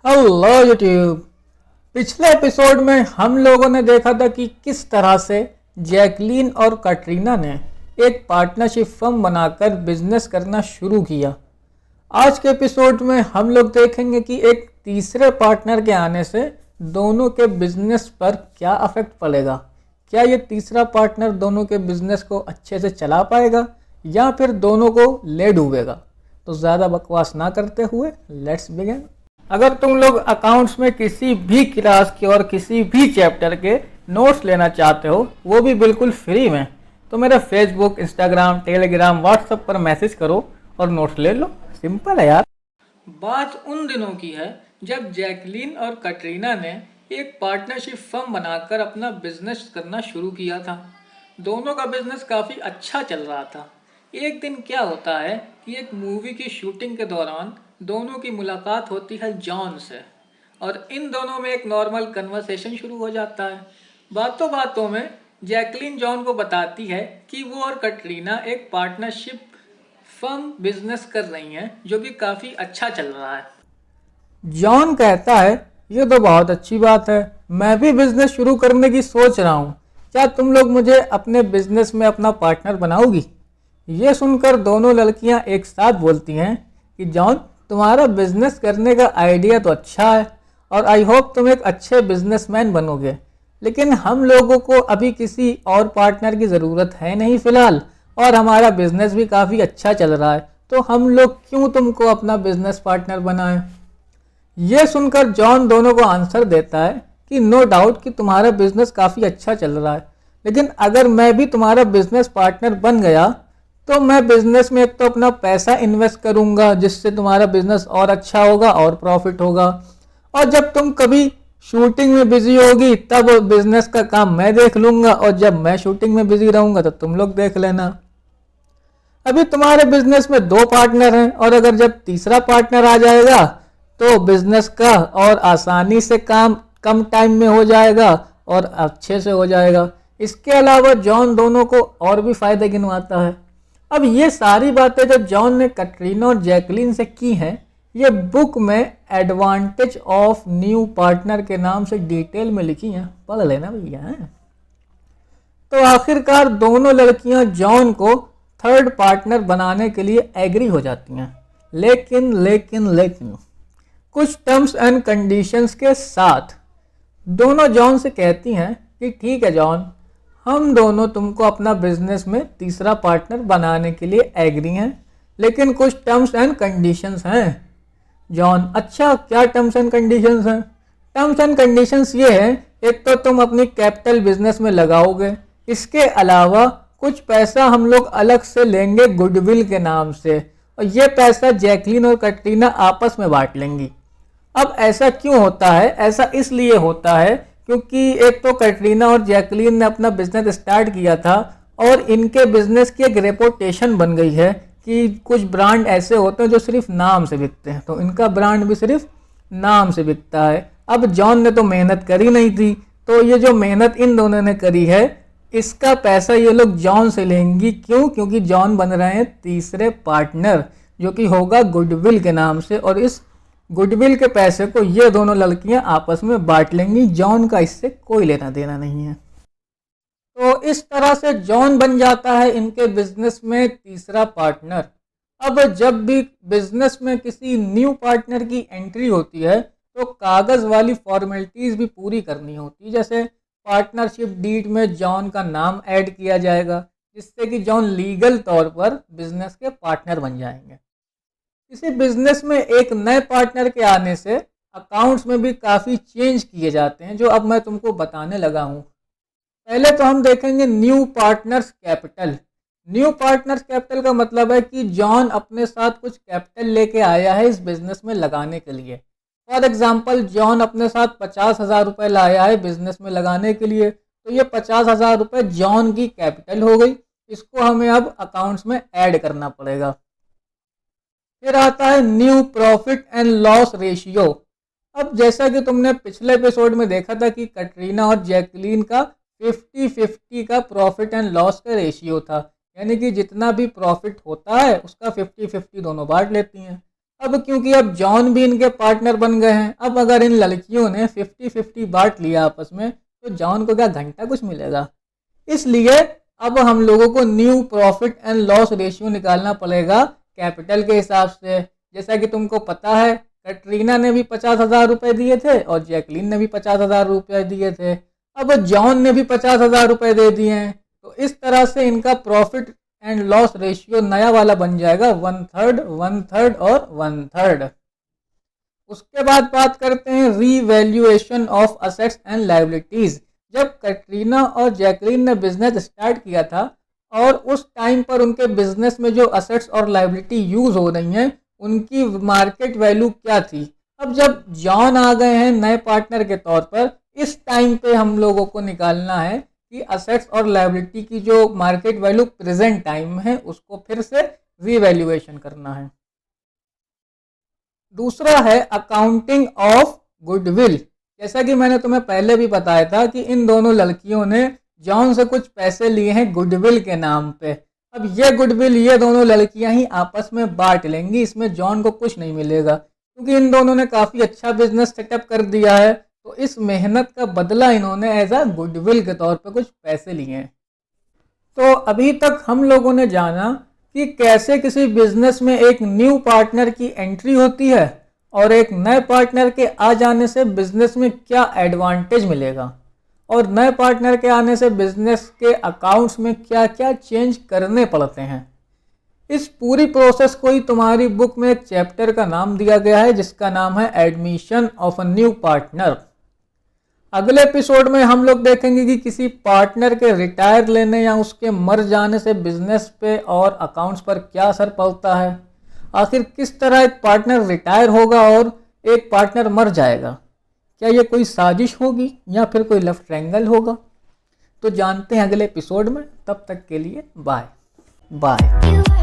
Hello YouTube. पिछले episode में हम लोगों ने देखा था कि किस तरह से जैकलीन और कटरीना ने एक पार्टनरशिप फर्म बनाकर बिजनेस करना शुरू किया। आज के एपिसोड में हम लोग देखेंगे कि एक तीसरे पार्टनर के आने से दोनों के बिजनेस पर क्या अफेक्ट पड़ेगा। क्या ये तीसरा पार्टनर दोनों के बिजनेस को अच्छे से चला पाएगा या फिर दोनों को ले डूबेगा। तो ज़्यादा बकवास ना करते हुए लेट्स बिगिन। अगर तुम लोग अकाउंट्स में किसी भी क्लास के और किसी भी चैप्टर के नोट्स लेना चाहते हो, वो भी बिल्कुल फ्री में, तो मेरा फेसबुक, इंस्टाग्राम, टेलीग्राम, व्हाट्सएप पर मैसेज करो और नोट्स ले लो। सिंपल है यार। बात उन दिनों की है जब जैकलीन और कटरीना ने एक पार्टनरशिप फर्म बनाकर अपना बिजनेस करना शुरू किया था। दोनों का बिजनेस काफ़ी अच्छा चल रहा था। एक दिन क्या होता है कि एक मूवी की शूटिंग के दौरान दोनों की मुलाकात होती है जॉन से, और इन दोनों में एक नॉर्मल कन्वर्सेशन शुरू हो जाता है। बातों बातों में जैकलीन जॉन को बताती है कि वो और कटरीना एक पार्टनरशिप फर्म बिजनेस कर रही हैं जो कि काफ़ी अच्छा चल रहा है। जॉन कहता है, ये तो बहुत अच्छी बात है, मैं भी बिजनेस शुरू करने की सोच रहा हूँ। क्या तुम लोग मुझे अपने बिजनेस में अपना पार्टनर बनाओगी? ये सुनकर दोनों लड़कियां एक साथ बोलती हैं कि जॉन, तुम्हारा बिजनेस करने का आइडिया तो अच्छा है और आई होप तुम एक अच्छे बिजनेसमैन बनोगे, लेकिन हम लोगों को अभी किसी और पार्टनर की ज़रूरत है नहीं फ़िलहाल, और हमारा बिजनेस भी काफ़ी अच्छा चल रहा है, तो हम लोग क्यों तुमको अपना बिजनेस पार्टनर बनाएं। ये सुनकर जॉन दोनों को आंसर देता है कि नो डाउट कि तुम्हारा बिजनेस काफ़ी अच्छा चल रहा है, लेकिन अगर मैं भी तुम्हारा बिजनेस पार्टनर बन गया तो मैं बिजनेस में एक तो अपना पैसा इन्वेस्ट करूंगा जिससे तुम्हारा बिजनेस और अच्छा होगा और प्रॉफिट होगा, और जब तुम कभी शूटिंग में बिजी होगी तब बिजनेस का काम मैं देख लूंगा, और जब मैं शूटिंग में बिजी रहूंगा तो तुम लोग देख लेना। अभी तुम्हारे बिजनेस में दो पार्टनर हैं, और अगर जब तीसरा पार्टनर आ जाएगा तो बिजनेस का और आसानी से काम कम टाइम में हो जाएगा और अच्छे से हो जाएगा। इसके अलावा जॉन दोनों को और भी फायदे गिनवाता है। अब ये सारी बातें जो जॉन ने कटरीना और जैकलीन से की हैं, ये बुक में एडवांटेज ऑफ न्यू पार्टनर के नाम से डिटेल में लिखी हैं, पढ़ लेना भैया। तो आखिरकार दोनों लड़कियां जॉन को थर्ड पार्टनर बनाने के लिए एग्री हो जाती हैं, लेकिन लेकिन लेकिन कुछ टर्म्स एंड कंडीशंस के साथ। दोनों जॉन से कहती हैं कि ठीक है जॉन, हम दोनों तुमको अपना बिजनेस में तीसरा पार्टनर बनाने के लिए एग्री हैं, लेकिन कुछ टर्म्स एंड कंडीशंस हैं। जॉन, अच्छा क्या टर्म्स एंड कंडीशंस हैं? टर्म्स एंड कंडीशंस ये हैं, एक तो तुम अपनी कैपिटल बिजनेस में लगाओगे, इसके अलावा कुछ पैसा हम लोग अलग से लेंगे गुडविल के नाम से, और ये पैसा जैकलीन और कटरीना आपस में बांट लेंगी। अब ऐसा क्यों होता है? ऐसा इसलिए होता है क्योंकि एक तो कटरीना और जैकलीन ने अपना बिजनेस स्टार्ट किया था और इनके बिजनेस की एक रेपुटेशन बन गई है कि कुछ ब्रांड ऐसे होते हैं जो सिर्फ नाम से बिकते हैं, तो इनका ब्रांड भी सिर्फ नाम से बिकता है। अब जॉन ने तो मेहनत करी नहीं थी, तो ये जो मेहनत इन दोनों ने करी है इसका पैसा ये लोग जॉन से लेंगी। क्यों? क्योंकि जॉन बन रहे हैं तीसरे पार्टनर, जो कि होगा गुडविल के नाम से, और इस गुडविल के पैसे को ये दोनों लड़कियां आपस में बांट लेंगी। जॉन का इससे कोई लेना देना नहीं है। तो इस तरह से जॉन बन जाता है इनके बिजनेस में तीसरा पार्टनर। अब जब भी बिजनेस में किसी न्यू पार्टनर की एंट्री होती है तो कागज वाली फॉर्मेलिटीज भी पूरी करनी होती है। जैसे पार्टनरशिप डीड में जॉन का नाम ऐड किया जाएगा, जिससे कि जॉन लीगल तौर पर बिजनेस के पार्टनर बन जाएंगे। किसी बिजनेस में एक नए पार्टनर के आने से अकाउंट्स में भी काफ़ी चेंज किए जाते हैं, जो अब मैं तुमको बताने लगा हूँ। पहले तो हम देखेंगे new partners capital. New partners capital का मतलब है कि जॉन अपने साथ कुछ कैपिटल लेके आया है इस बिजनेस में लगाने के लिए। फॉर एग्जाम्पल, जॉन अपने साथ 50,000 रुपये लाया है बिजनेस में लगाने के लिए, तो ये 50,000 रुपये जॉन की कैपिटल हो गई। इसको हमें अब अकाउंट्स में ऐड करना पड़ेगा। फिर आता है new profit and loss ratio. अब जैसा कि तुमने पिछले एपिसोड में देखा था कि कटरीना और जैकलीन का 50-50 का प्रॉफिट एंड लॉस का रेशियो था, यानी कि जितना भी प्रॉफिट होता है उसका 50-50 दोनों बांट लेती हैं। अब क्योंकि अब जॉन भी इनके पार्टनर बन गए हैं, अब अगर इन लड़कियों ने 50-50 बांट लिया आपस में तो जॉन को क्या घंटा कुछ मिलेगा। इसलिए अब हम लोगों को new profit and loss ratio निकालना पड़ेगा कैपिटल के हिसाब से। जैसा कि तुमको पता है कैटरीना ने भी 50,000 रुपये दिए थे और जैकलीन ने भी 50,000 रुपये दिए थे। अब जॉन ने भी 50,000 रुपये दे दिए हैं, तो इस तरह से इनका प्रॉफिट एंड लॉस रेशियो नया वाला बन जाएगा 1/3, 1/3 और 1/3। उसके बाद बात करते हैं revaluation of assets and liabilities. जब कैटरीना और जैकलीन ने बिजनेस स्टार्ट किया था और उस टाइम पर उनके बिजनेस में जो असेट्स और लायबिलिटी यूज हो रही हैं उनकी मार्केट वैल्यू क्या थी। अब जब जॉन आ गए हैं नए पार्टनर के तौर पर, इस टाइम पे हम लोगों को निकालना है कि असेट्स और लायबिलिटी की जो मार्केट वैल्यू प्रेजेंट टाइम है उसको फिर से रीवैल्यूएशन करना है। दूसरा है अकाउंटिंग ऑफ गुडविल। जैसा कि मैंने तुम्हें पहले भी बताया था कि इन दोनों लड़कियों ने जॉन से कुछ पैसे लिए हैं गुडविल के नाम पे। अब ये गुडविल ये दोनों लड़कियां ही आपस में बांट लेंगी, इसमें जॉन को कुछ नहीं मिलेगा क्योंकि इन दोनों ने काफ़ी अच्छा बिजनेस सेटअप कर दिया है, तो इस मेहनत का बदला इन्होंने एज अ गुडविल के तौर पे कुछ पैसे लिए हैं। तो अभी तक हम लोगों ने जाना कि कैसे किसी बिजनेस में एक न्यू पार्टनर की एंट्री होती है और एक नए पार्टनर के आ जाने से बिजनेस में क्या एडवांटेज मिलेगा और नए पार्टनर के आने से बिजनेस के अकाउंट्स में क्या क्या चेंज करने पड़ते हैं। इस पूरी प्रोसेस को ही तुम्हारी बुक में एक चैप्टर का नाम दिया गया है जिसका नाम है admission of a new partner. अगले एपिसोड में हम लोग देखेंगे कि किसी पार्टनर के रिटायर लेने या उसके मर जाने से बिजनेस पे और अकाउंट्स पर क्या असर पड़ता है। आखिर किस तरह एक पार्टनर रिटायर होगा और एक पार्टनर मर जाएगा, क्या ये कोई साजिश होगी या फिर कोई लव ट्रायंगल होगा। तो जानते हैं अगले एपिसोड में, तब तक के लिए बाय बाय।